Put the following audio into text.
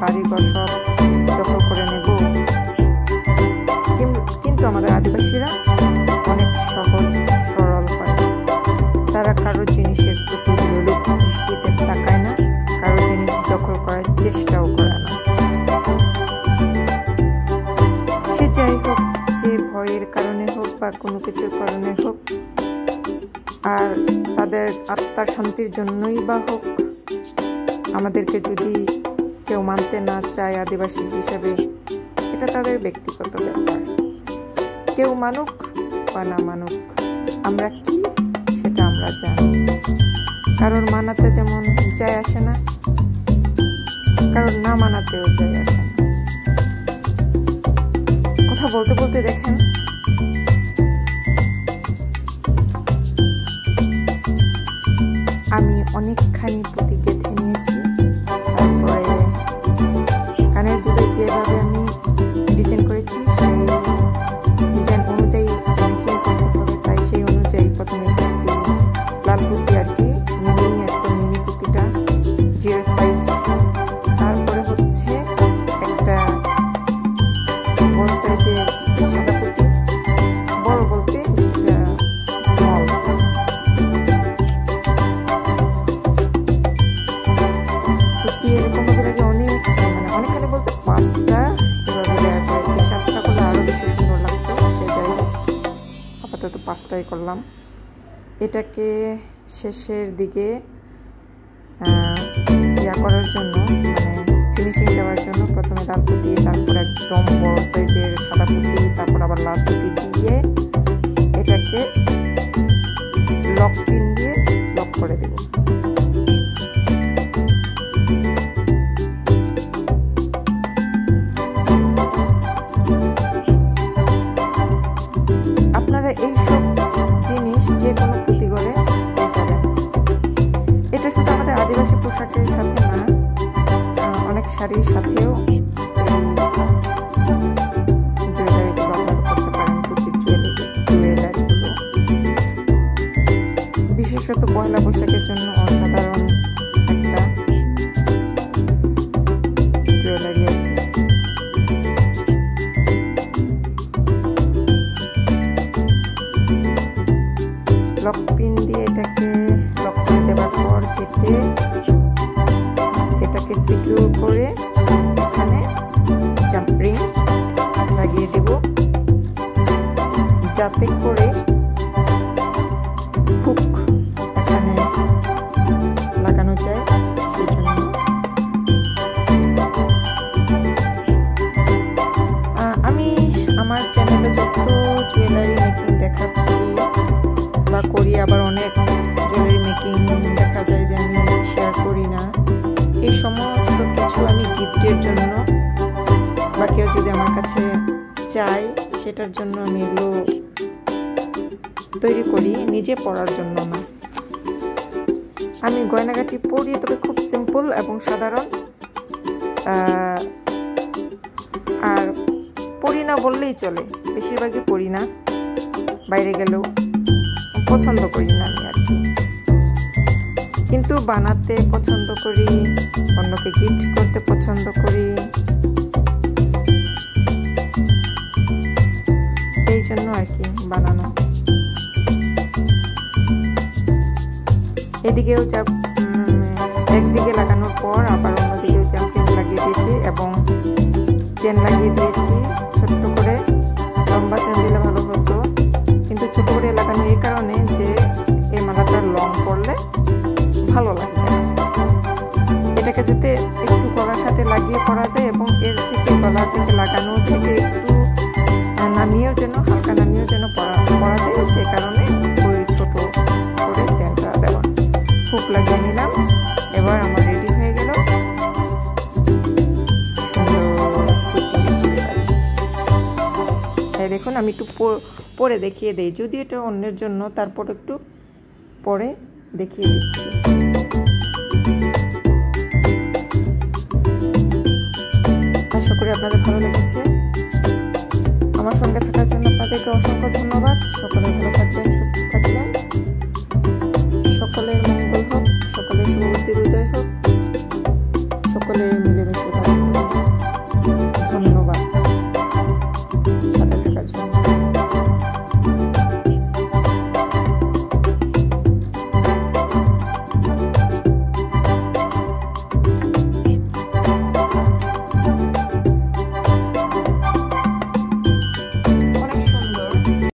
বাড়িঘর সব দখল করে নেব। কিন্তু আমাদের আদিবাসীরা অনেক সহজ সরল হয়। তারা কারো জিনিসের প্রতি লোলুপ দৃষ্টিতে তাকায় না, কারো জিনিস দখল করার চেষ্টাও করে না। সে যাই হোক, যে ভয়ের কারণে হোক বা কোনো কিছুর কারণে হোক, আর তাদের আত্মার শান্তির জন্যই বা হোক, আমাদেরকে যদি কেউ মানতে না চায় আদিবাসী হিসেবে, এটা তাদের ব্যক্তিগত ব্যাপার। কেউ মানুক বা না মানুক, আমরা কি সেটা আমরা জানি। কারোর মানাতে যেমন যায় আসে না, কারোর না মানাতেও যায় আসে না। কথা বলতে বলতে দেখেন আমি অনেকখানি পুঁতি গেঁথে নিয়েছি। তারপরে কানের দুলে যেভাবে আমি ডিজাইন করেছি সেই ডিজাইন অনুযায়ী ম্যাচিং করতে হবে, তাই সেই অনুযায়ী প্রথমে লাল পুঁতি আর কি মিনি পুঁতিটা 0 সাইজ, তারপরে হচ্ছে একটা বড় সাইজের সাদা পুঁতি, বড় বলতে স্মল। পুঁতি এরকম ভাবে অনেকখানি বলতে 5টা এভাবে দেওয়া হয়েছে। 7টা করলে আরও বেশি সুন্দর লাগতো, সে যাই হোক আপাতত 5টাই করলাম। এটাকে শেষের দিকে করার জন্য, মানে ফিনিশিং দেওয়ার জন্য প্রথমে লাল পুঁতি, তারপর একদম বড় সাইজের সাদা পুঁতি, তারপর আবার লাল পুঁতি দিয়ে এটাকে লক পিন দিয়ে লক করে দেব। আপনারা এইসব জিনিস যে কোনো পুঁতি করে পেয়ে যাবেন। এটা শুধু আমাদের আদিবাসী পোশাকের সাথে না, অনেক শাড়ির সাথেও এই জুয়েলারিগুলো আপনারা করতে পারেন। পুঁতির জুয়েলারিগুলো বিশেষত পয়লা বৈশাখের জন্য অসাধারণ একটা জুয়েলারি আর কি। লক পিন দিয়ে এটাকে লক করে দেওয়ার পর কেটে এটাকে সিকিউর করে এখানে জাম্প রিং লাগিয়ে দেব, যাতে করে হুক এখানে লাগানো যায়। সেজন্য আমি আমার চ্যানেলে যত জুয়েলারি মেকিং দেখাচ্ছি বা করি, আবার অনেক জুয়েলারি মেকিং দেখা যায় যে আমি শেয়ার করি না। এই সমস্ত কিছু আমি গিফটের জন্য বা কেউ যদি আমার কাছে চায় সেটার জন্য আমি এগুলো তৈরি করি, নিজে পরার জন্য না। আমি গয়নাগাটি পরি, তবে খুব সিম্পল এবং সাধারণ, আর পরি না বললেই চলে। বেশিরভাগই পরি না, বাইরে গেলেও পছন্দ করি না আমি আর কি। কিন্তু বানাতে পছন্দ করি, অন্যকে গিফট করতে পছন্দ করি, এই জন্য আর কি বানানো। এদিকেও একদিকে লাগানোর পর আবার অন্যদিকেও জাম্পিং লাগিয়ে দিয়েছি এবং চেন লাগিয়ে দিয়েছি ছোট্ট করে। লম্বা চেন দিলে ভালো হতো, কিন্তু ছোট করে লাগানো এই কারণে যে এই মালাটা লং করলে ভালো লাগবে না। এটাকে যাতে একটু গলার সাথে লাগিয়ে পরা যায় এবং এর থেকে গলার থেকে লাগানো থেকে একটু নামিয়েও যেন, হালকা নামিয়েও যেন পরা যায়, সে কারণে ওই ছোট করে চেনটা দেওয়া। হুক লাগিয়ে নিলাম, এবার আমার রেডি হয়ে গেল দেখুন। আমি একটু পরে দেখিয়ে দিই, যদি এটা অন্যের জন্য, তারপর একটু পরে দেখিয়ে দিচ্ছি। আশা করি আপনাদের ভালো লেগেছে। আমার সঙ্গে থাকার জন্য আপনাদেরকে অসংখ্য ধন্যবাদ। সকলে ভালো থাকবেন, সুস্থ থাকবেন।